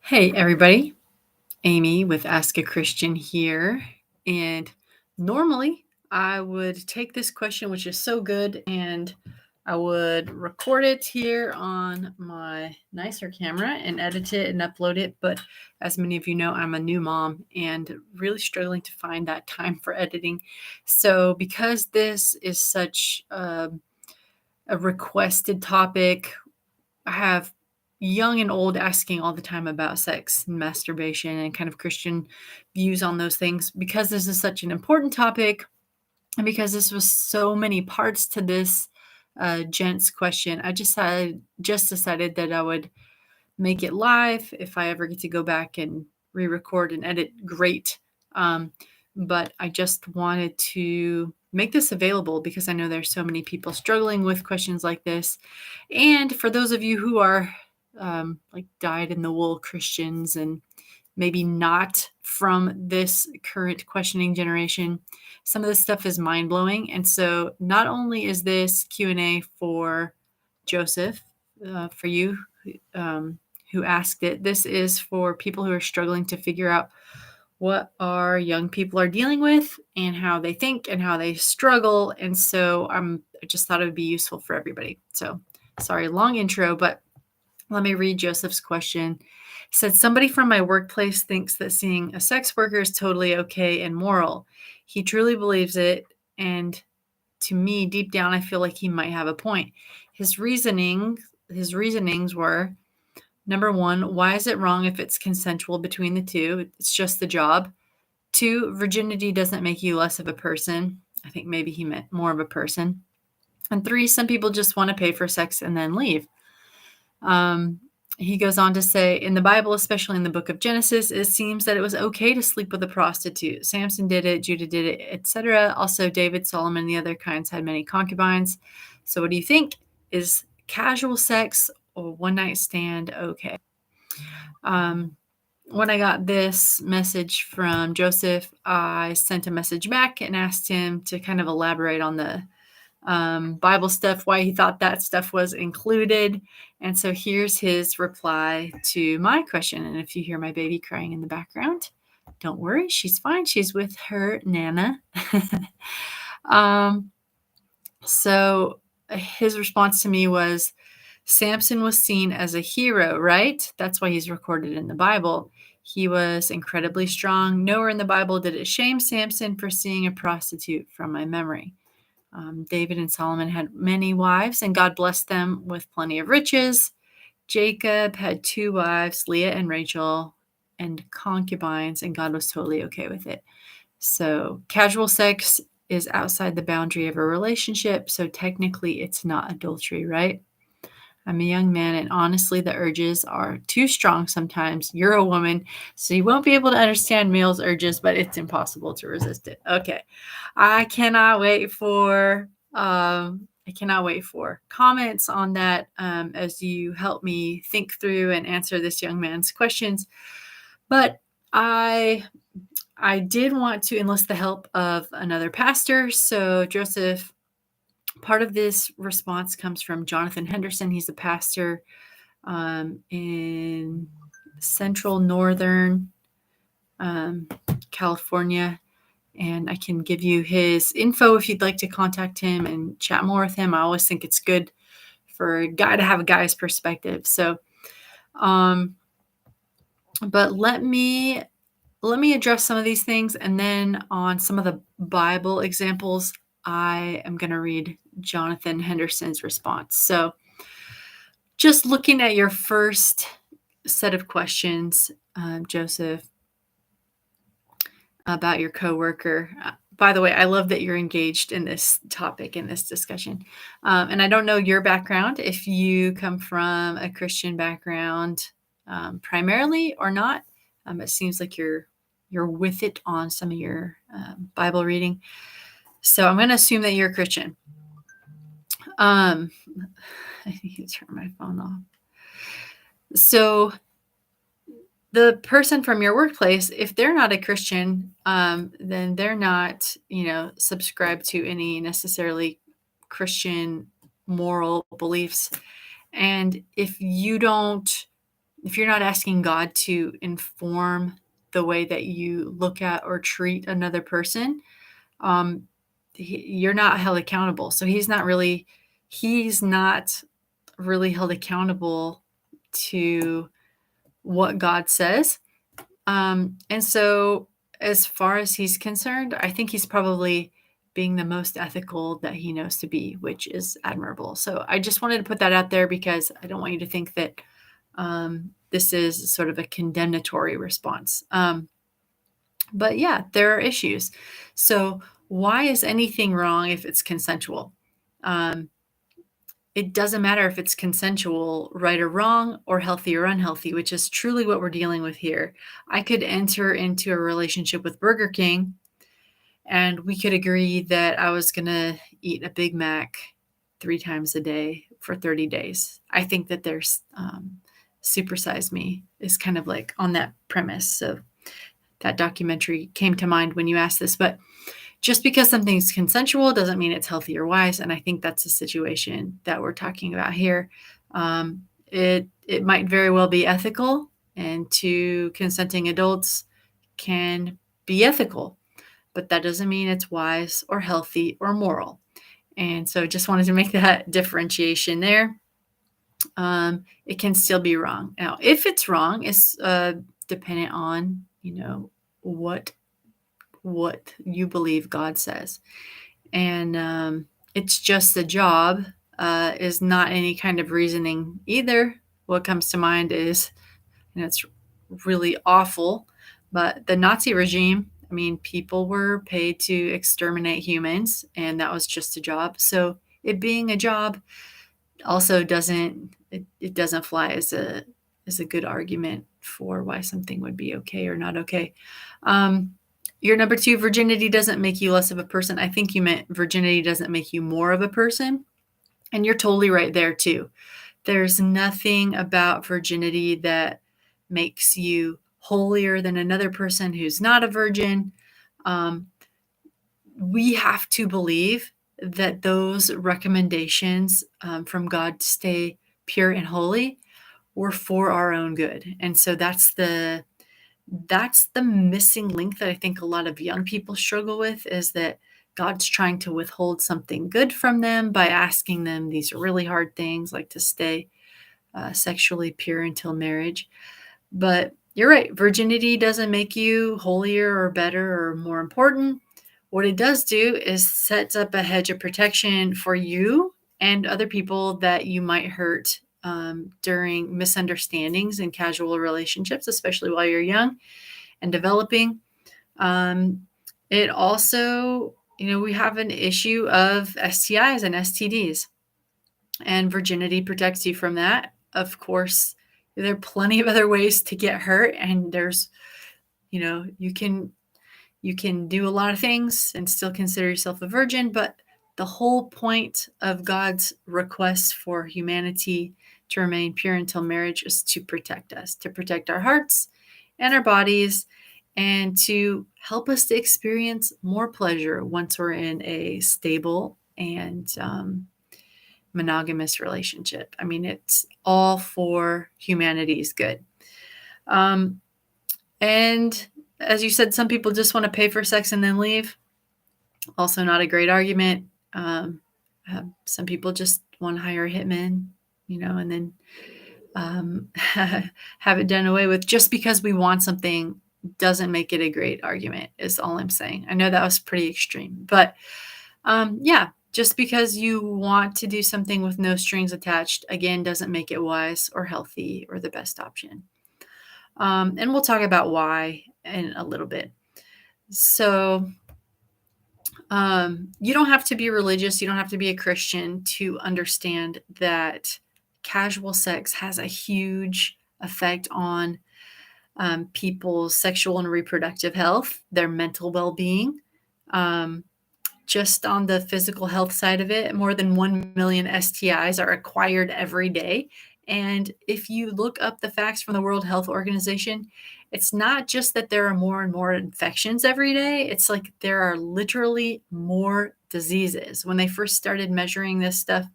Hey, everybody. Amy with Ask a Christian here. And normally I would take this question, which is so good, and I would record it here on my nicer camera and edit it and upload it. But as many of you know, I'm a new mom and really struggling to find that time for editing. So, because this is such a requested topic, I have young and old asking all the time about sex and masturbation and kind of Christian views on those things. Because this is such an important topic, and because this was so many parts to this gent's question, I just decided that I would make it live. If I ever get to go back and re-record and edit, great. But I just wanted to make this available because I know there's so many people struggling with questions like this. And for those of you who are like dyed-in-the-wool Christians and maybe not from this current questioning generation, some of this stuff is mind-blowing. And so not only is this Q&A for Joseph, for you who asked it, this is for people who are struggling to figure out what our young people are dealing with and how they think and how they struggle. And so I just thought it would be useful for everybody. So sorry, long intro, but let me read Joseph's question. He said, somebody from my workplace thinks that seeing a sex worker is totally okay and moral. He truly believes it. And to me, deep down, I feel like he might have a point. His reasonings were, number one, why is it wrong if it's consensual between the two? It's just the job. Two, virginity doesn't make you less of a person. I think maybe he meant more of a person. And three, some people just want to pay for sex and then leave. He goes on to say, in the Bible, especially in the book of Genesis, it seems that it was okay to sleep with a prostitute. Samson did it, Judah did it, etc. Also, David, Solomon, and the other kinds had many concubines. So what do you think? Is casual sex or one-night stand okay? When I got this message from Joseph, I sent a message back and asked him to kind of elaborate on the Bible stuff, why he thought that stuff was included. And so here's his reply to my question. And if you hear my baby crying in the background, don't worry, she's fine. She's with her Nana. So his response to me was, Samson was seen as a hero, right? That's why he's recorded in the Bible. He was incredibly strong. Nowhere in the Bible did it shame Samson for seeing a prostitute, from my memory. David and Solomon had many wives, and God blessed them with plenty of riches. Jacob had 2 wives, Leah and Rachel, and concubines, and God was totally okay with it. So casual sex is outside the boundary of a relationship, so technically it's not adultery, right? I'm a young man, and honestly, the urges are too strong sometimes. You're a woman, so you won't be able to understand males' urges, but it's impossible to resist it. Okay. I cannot wait for comments on that as you help me think through and answer this young man's questions. But I did want to enlist the help of another pastor. So Joseph, part of this response comes from Jonathan Henderson. He's a pastor in central northern California. And I can give you his info if you'd like to contact him and chat more with him. I always think it's good for a guy to have a guy's perspective. So, but let me address some of these things, and then on some of the Bible examples, I am going to read Jonathan Henderson's response. So, just looking at your first set of questions, Joseph, about your coworker. By the way, I love that you're engaged in this topic, in this discussion. And I don't know your background, if you come from a Christian background primarily or not. It seems like you're with it on some of your Bible reading. So I'm going to assume that you're a Christian. I need to turn my phone off. So the person from your workplace, if they're not a Christian, then they're not, subscribed to any necessarily Christian moral beliefs. And if you don't if you're not asking God to inform the way that you look at or treat another person, um, you're not held accountable. So he's not really held accountable to what God says. And so, as far as he's concerned, I think he's probably being the most ethical that he knows to be, which is admirable. So, I just wanted to put that out there because I don't want you to think that this is sort of a condemnatory response. But yeah, there are issues. So, why is anything wrong if it's consensual? Um, it doesn't matter if it's consensual, right or wrong, or healthy or unhealthy, which is truly what we're dealing with here. I could enter into a relationship with Burger King and we could agree that I was going to eat a Big Mac 3 times a day for 30 days. I think that there's Supersize Me is kind of like on that premise. So that documentary came to mind when you asked this. But just because something's consensual doesn't mean it's healthy or wise. And I think that's the situation that we're talking about here. It might very well be ethical, and two consenting adults can be ethical, but that doesn't mean it's wise or healthy or moral. And so just wanted to make that differentiation there. It can still be wrong. Now, if it's wrong, it's dependent on, what you believe God says. And it's just the job is not any kind of reasoning either. What comes to mind is, and it's really awful, but the Nazi regime, I mean, people were paid to exterminate humans, and that was just a job. So it being a job also it doesn't fly as a good argument for why something would be okay or not okay. Your number 2, virginity doesn't make you less of a person. I think you meant virginity doesn't make you more of a person. And you're totally right there too. There's nothing about virginity that makes you holier than another person who's not a virgin. Um, we have to believe that those recommendations from God to stay pure and holy were for our own good. And so that's the missing link that I think a lot of young people struggle with, is that God's trying to withhold something good from them by asking them these really hard things like to stay sexually pure until marriage. But you're right, virginity doesn't make you holier or better or more important. What it does do is sets up a hedge of protection for you and other people that you might hurt during misunderstandings in casual relationships, especially while you're young and developing. It also, we have an issue of STIs and STDs, and virginity protects you from that. Of course, there are plenty of other ways to get hurt, and there's, you can do a lot of things and still consider yourself a virgin, but the whole point of God's request for humanity to remain pure until marriage is to protect us, to protect our hearts and our bodies, and to help us to experience more pleasure once we're in a stable and monogamous relationship. I mean, it's all for humanity's good. And as you said, some people just want to pay for sex and then leave. Also not a great argument. Some people just want to hire a hitman, and then have it done away with. Just because we want something doesn't make it a great argument, is all I'm saying. I know that was pretty extreme, but yeah, just because you want to do something with no strings attached, again, doesn't make it wise or healthy or the best option. And we'll talk about why in a little bit. So you don't have to be religious. You don't have to be a Christian to understand that casual sex has a huge effect on people's sexual and reproductive health, their mental well-being. Just on the physical health side of it, more than 1 million STIs are acquired every day. And if you look up the facts from the World Health Organization, it's not just that there are more and more infections every day. It's like there are literally more diseases. When they first started measuring this stuff,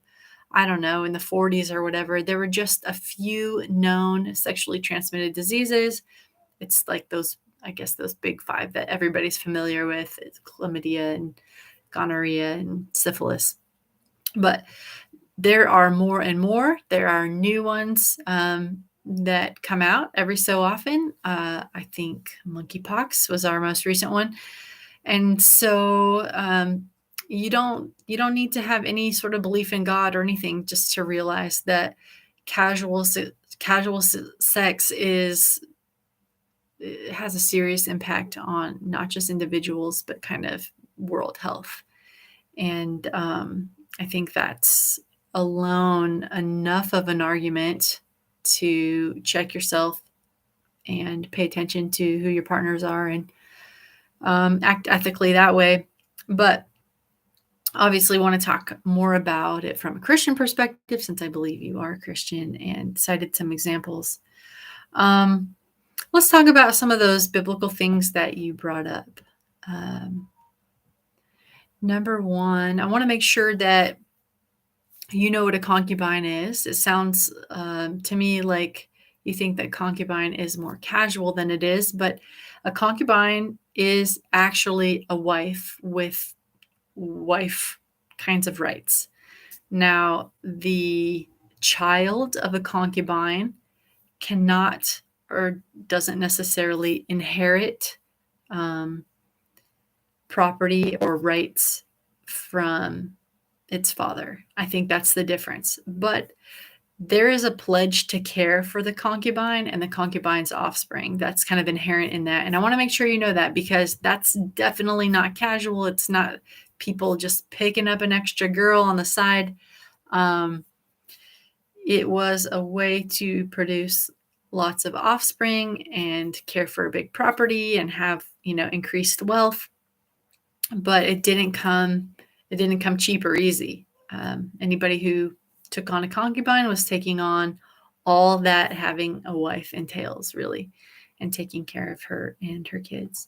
I don't know, in the 40s or whatever, there were just a few known sexually transmitted diseases. It's like those, I guess, those big five that everybody's familiar with. It's chlamydia and gonorrhea and syphilis. But there are more and more. There are new ones that come out every so often. I think monkeypox was our most recent one. And so you don't need to have any sort of belief in God or anything just to realize that casual sex has a serious impact on not just individuals but kind of world health. And I think that's alone enough of an argument to check yourself and pay attention to who your partners are and act ethically that way. But obviously want to talk more about it from a Christian perspective, since I believe you are a Christian, and cited some examples. Let's talk about some of those biblical things that you brought up. Number one, I want to make sure that you know what a concubine is. It sounds to me like you think that concubine is more casual than it is, but a concubine is actually a wife with wife kinds of rights. Now, the child of a concubine cannot or doesn't necessarily inherit property or rights from its father. I think that's the difference. But there is a pledge to care for the concubine and the concubine's offspring. That's kind of inherent in that. And I want to make sure you know that, because that's definitely not casual. It's not people just picking up an extra girl on the side. It was a way to produce lots of offspring and care for a big property and have, increased wealth. But it didn't come cheap or easy. Anybody who took on a concubine was taking on all that having a wife entails, really, and taking care of her and her kids.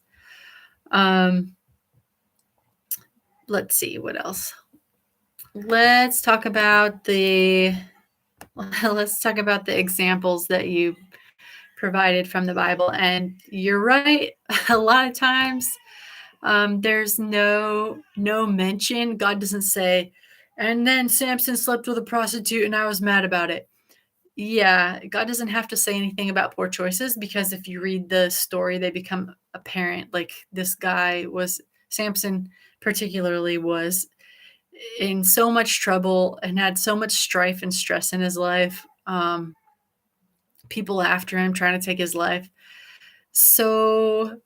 Let's see, what else? Let's talk about the examples that you provided from the Bible. And you're right, a lot of times there's no mention. God doesn't say, and then Samson slept with a prostitute and I was mad about it. Yeah, God doesn't have to say anything about poor choices, because if you read the story, they become apparent. Like, this guy Samson particularly was in so much trouble and had so much strife and stress in his life. People after him trying to take his life. So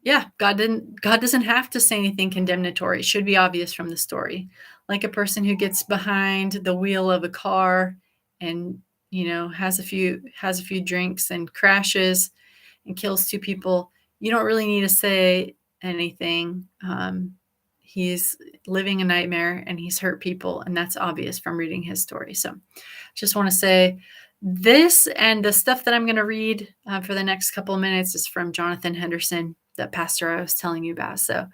yeah, God doesn't have to say anything condemnatory. It should be obvious from the story. Like a person who gets behind the wheel of a car and, has a few drinks and crashes and kills two people. You don't really need to say anything. He's living a nightmare and he's hurt people, and that's obvious from reading his story. So just want to say this, and the stuff that I'm going to read for the next couple of minutes is from Jonathan Henderson, that pastor I was telling you about. So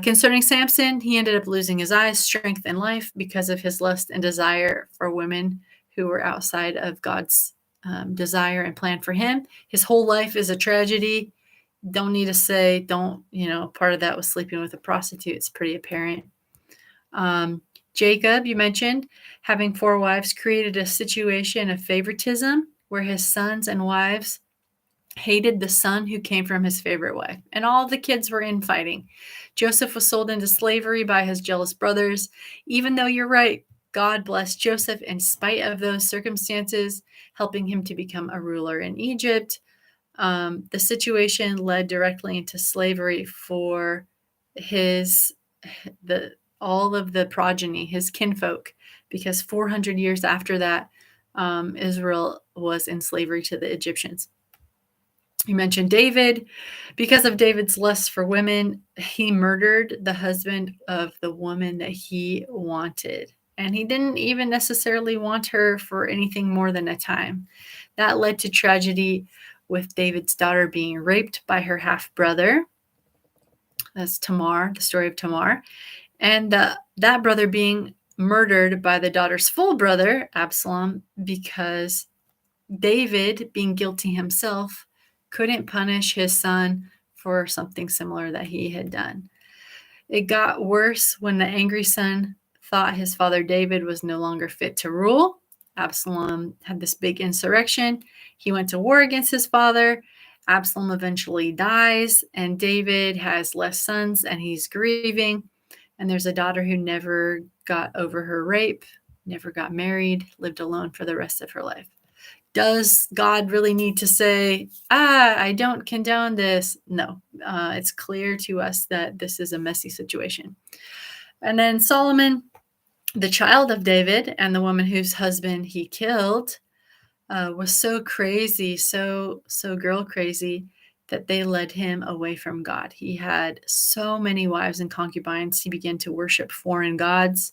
concerning Samson, he ended up losing his eyes, strength, and life because of his lust and desire for women who were outside of God's desire and plan for him. His whole life is a tragedy. Don't need to say, part of that was sleeping with a prostitute. It's pretty apparent. Jacob, you mentioned, having 4 wives created a situation of favoritism where his sons and wives hated the son who came from his favorite wife, and all the kids were infighting. Joseph was sold into slavery by his jealous brothers. Even though you're right, God blessed Joseph in spite of those circumstances, helping him to become a ruler in Egypt. The situation led directly into slavery for all of the progeny, his kinfolk, because 400 years after that, Israel was in slavery to the Egyptians. You mentioned David. Because of David's lust for women, he murdered the husband of the woman that he wanted. And he didn't even necessarily want her for anything more than a time. That led to tragedy, with David's daughter being raped by her half-brother. That's Tamar, the story of Tamar. And that brother being murdered by the daughter's full brother, Absalom, because David, being guilty himself, couldn't punish his son for something similar that he had done. It got worse when the angry son thought his father David was no longer fit to rule. Absalom had this big insurrection. He went to war against his father. Absalom eventually dies, and David has less sons and he's grieving. And there's a daughter who never got over her rape, never got married, lived alone for the rest of her life. Does God really need to say, I don't condone this? No, it's clear to us that this is a messy situation. And then Solomon, the child of David and the woman whose husband he killed, was so crazy, so girl crazy, that they led him away from God. He had so many wives and concubines. He began to worship foreign gods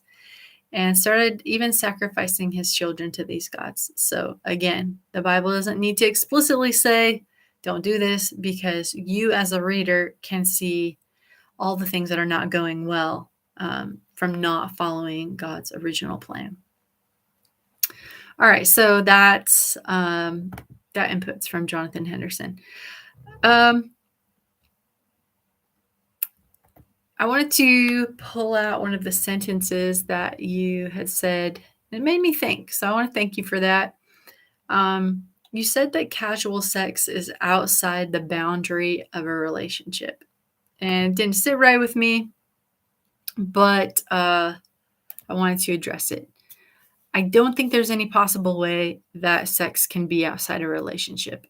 and started even sacrificing his children to these gods. So again, the Bible doesn't need to explicitly say, don't do this, because you as a reader can see all the things that are not going well from not following God's original plan. All right, so that's that input's from Jonathan Henderson. I wanted to pull out one of the sentences that you had said. It made me think, so I want to thank you for that. You said that casual sex is outside the boundary of a relationship, and it didn't sit right with me, but I wanted to address it. I don't think there's any possible way that sex can be outside a relationship.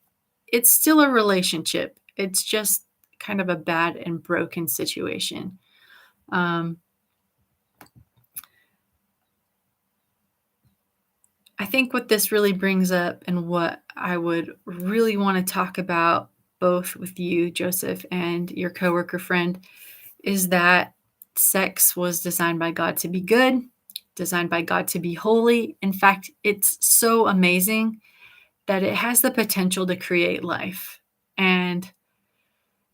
It's still a relationship. It's just kind of a bad and broken situation. I think what this really brings up, and what I would really want to talk about both with you, Joseph, and your coworker friend, is that sex was designed by God to be good, designed by God to be holy. In fact, it's so amazing that it has the potential to create life. And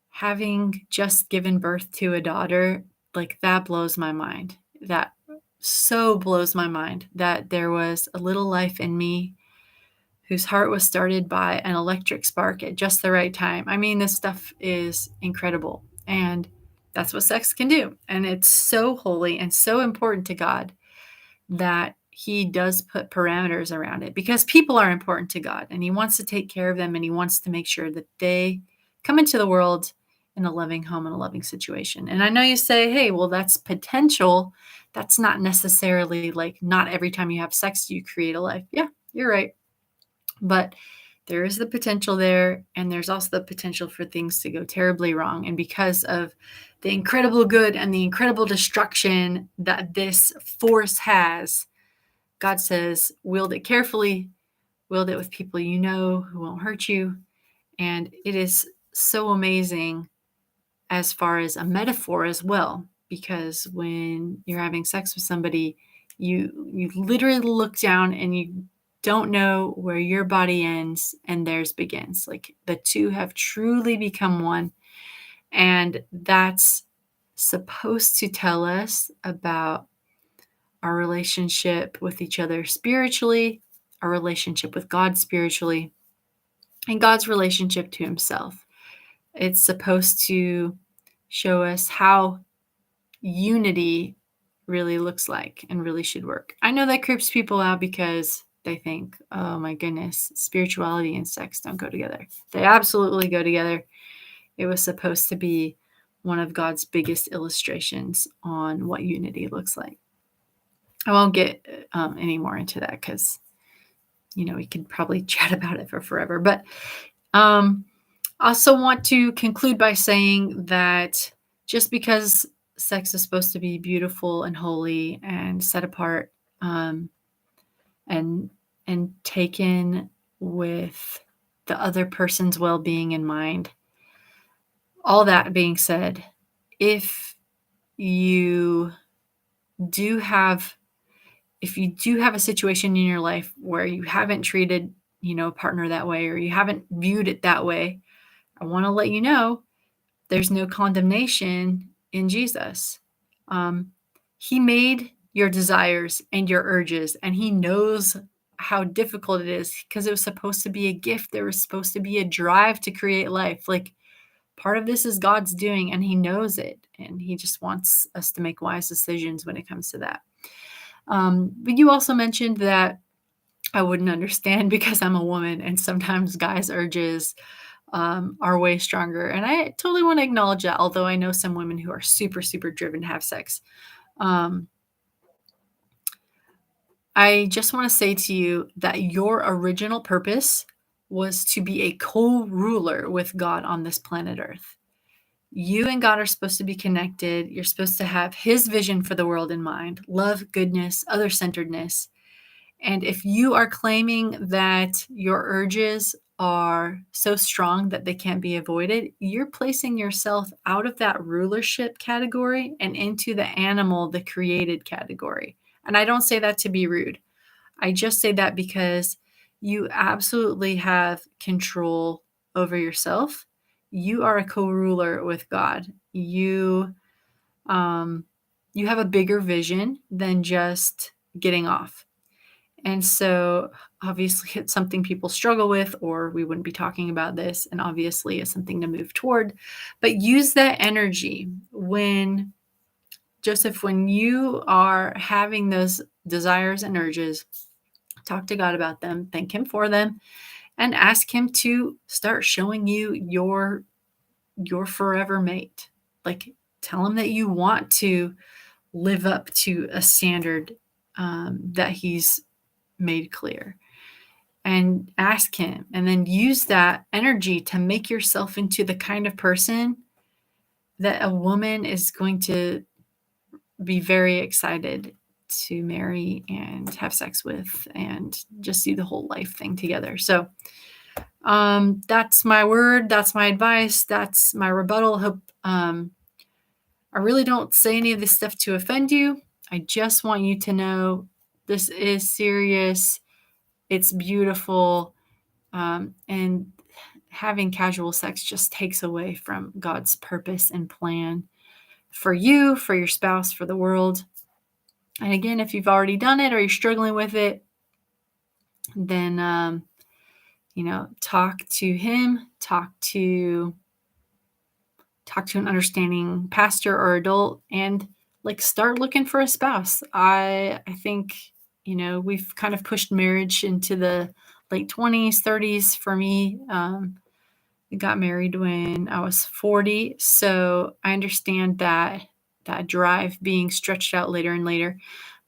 having just given birth to a daughter, like, that blows my mind. That so blows my mind that there was a little life in me whose heart was started by an electric spark at just the right time. I mean, this stuff is incredible. And that's what sex can do. And it's so holy and so important to God that he does put parameters around it, because people are important to God and he wants to take care of them, and he wants to make sure that they come into the world in a loving home and a loving situation. And I know you say, hey, well, that's potential. That's not necessarily like, not every time you have sex, you create a life. Yeah, you're right. But there is the potential there, and there's also the potential for things to go terribly wrong. And because of the incredible good and the incredible destruction that this force has, God says, wield it carefully, wield it with people you know who won't hurt you. And it is so amazing as far as a metaphor as well, because when you're having sex with somebody, you literally look down and you don't know where your body ends and theirs begins. Like, the two have truly become one. And that's supposed to tell us about our relationship with each other spiritually, our relationship with God spiritually, and God's relationship to himself. It's supposed to show us how unity really looks like and really should work. I know that creeps people out because they think, oh my goodness, spirituality and sex don't go together. They absolutely go together. It was supposed to be one of God's biggest illustrations on what unity looks like. I won't get any more into that because, we could probably chat about it for forever. But I also want to conclude by saying that just because sex is supposed to be beautiful and holy and set apart, and taken with the other person's well-being in mind, all that being said, if you do have a situation in your life where you haven't treated, a partner that way, or you haven't viewed it that way, I want to let you know there's no condemnation in Jesus. He made your desires and your urges, and he knows how difficult it is because it was supposed to be a gift. There was supposed to be a drive to create life. Like, part of this is God's doing, and he knows it, and he just wants us to make wise decisions when it comes to that. But you also mentioned that I wouldn't understand because I'm a woman, and sometimes guys' urges are way stronger. And I totally want to acknowledge that, although I know some women who are super, super driven to have sex. Um, I just want to say to you that your original purpose was to be a co-ruler with God on this planet Earth. You and God are supposed to be connected. You're supposed to have his vision for the world in mind: love, goodness, other centeredness. And if you are claiming that your urges are so strong that they can't be avoided, you're placing yourself out of that rulership category and into the animal, the created category. And I don't say that to be rude. I just say that because you absolutely have control over yourself. You are a co-ruler with God. Um, you have a bigger vision than just getting off. And so obviously it's something people struggle with, or we wouldn't be talking about this. And obviously it's something to move toward. But use that energy when, Joseph, when you are having those desires and urges, talk to God about them, thank him for them, and ask him to start showing you your forever mate. Like, tell him that you want to live up to a standard that he's made clear, and ask him, and then use that energy to make yourself into the kind of person that a woman is going to be very excited to marry and have sex with and just do the whole life thing together. So that's my word, that's my advice, that's my rebuttal. Hope I really don't say any of this stuff to offend you. I just want you to know this is serious, it's beautiful, and having casual sex just takes away from God's purpose and plan for you, for your spouse, for the world. And again, if you've already done it or you're struggling with it, then talk to him, talk to an understanding pastor or adult, and like start looking for a spouse. I think we've kind of pushed marriage into the late 20s, 30s for me. I got married when I was 40, so I understand that drive being stretched out later and later.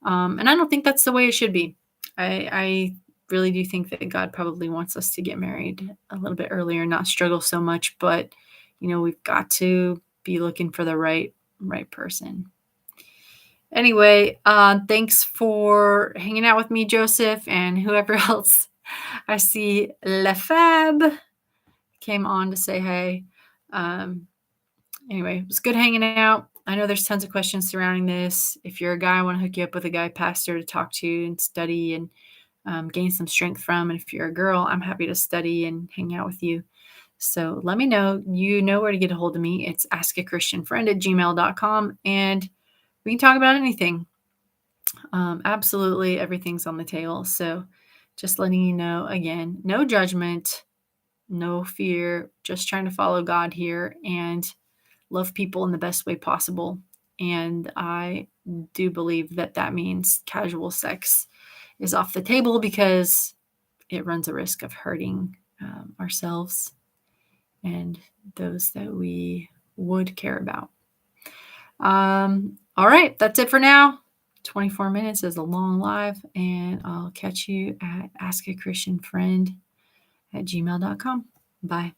And I don't think that's the way it should be. I really do think that God probably wants us to get married a little bit earlier, not struggle so much. But we've got to be looking for the right person. Anyway, thanks for hanging out with me, Joseph, and whoever else. I see Lefab came on to say hey. Anyway, it was good hanging out. I know there's tons of questions surrounding this. If you're a guy, I want to hook you up with a guy pastor to talk to and study and gain some strength from. And if you're a girl, I'm happy to study and hang out with you. So let me know. You know where to get a hold of me. It's askachristianfriend@gmail.com, and we can talk about anything. Absolutely everything's on the table. So just letting you know, again, no judgment, no fear, just trying to follow God here and love people in the best way possible. And I do believe that means casual sex is off the table because it runs a risk of hurting ourselves and those that we would care about. All right, that's it for now. 24 minutes is a long live, and I'll catch you at askachristianfriend@gmail.com. Bye.